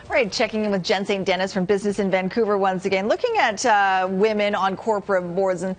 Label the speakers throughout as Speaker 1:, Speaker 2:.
Speaker 1: All right, checking in with Jen St. Dennis from Business in Vancouver once again, looking at women on corporate boards. And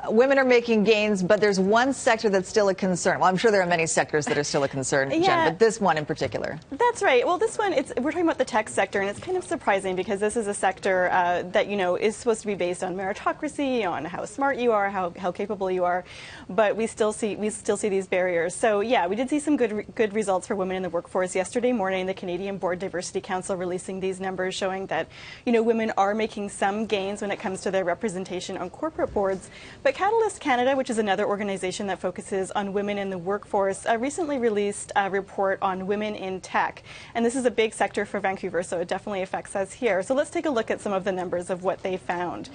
Speaker 1: women are making gains, but there's one sector that's still a concern. Well, I'm sure there are many sectors that are still a concern, Jen, but this one in particular.
Speaker 2: That's right. Well, this one, we're talking about the tech sector, and it's kind of surprising because this is a sector that, is supposed to be based on meritocracy, on how smart you are, how capable you are, but we still see these barriers. So, yeah, we did see some good results for women in the workforce yesterday morning. The Canadian Board Diversity Council releasing these numbers showing that, women are making some gains when it comes to their representation on corporate boards. But Catalyst Canada, which is another organization that focuses on women in the workforce, recently released a report on women in tech. And this is a big sector for Vancouver, so it definitely affects us here. So let's take a look at some of the numbers of what they found.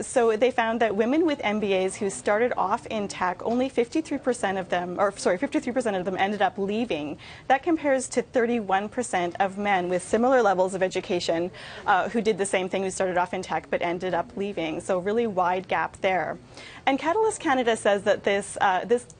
Speaker 2: So they found that women with MBAs who started off in tech, only 53% of them ended up leaving. That compares to 31% of men with similar levels of education who did the same thing, who started off in tech but ended up leaving. So really wide gap there. And Catalyst Canada says that this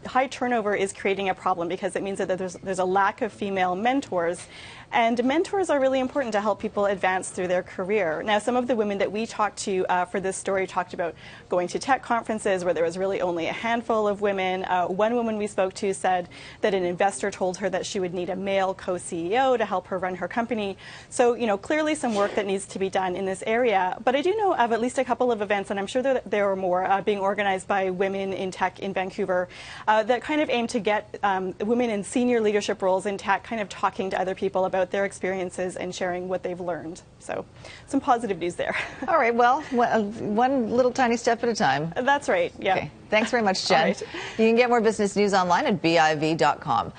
Speaker 2: high turnover is creating a problem because it means that there's a lack of female mentors. And mentors are really important to help people advance through their career. Now, some of the women that we talked to for this story talked about going to tech conferences where there was really only a handful of women. One woman we spoke to said that an investor told her that she would need a male co-CEO to help her run her company. So, clearly some work that needs to be done in this area. But I do know of at least a couple of events, and I'm sure that there are more being organized by women in tech in Vancouver that kind of aim to get women in senior leadership roles in tech kind of talking to other people about their experiences and sharing what they've learned. So some positive news there.
Speaker 1: All right, well, one little tiny step at a time.
Speaker 2: That's right, yeah.
Speaker 1: Okay. Thanks very much, Jen.
Speaker 2: Right.
Speaker 1: You can get more business news online at BIV.com.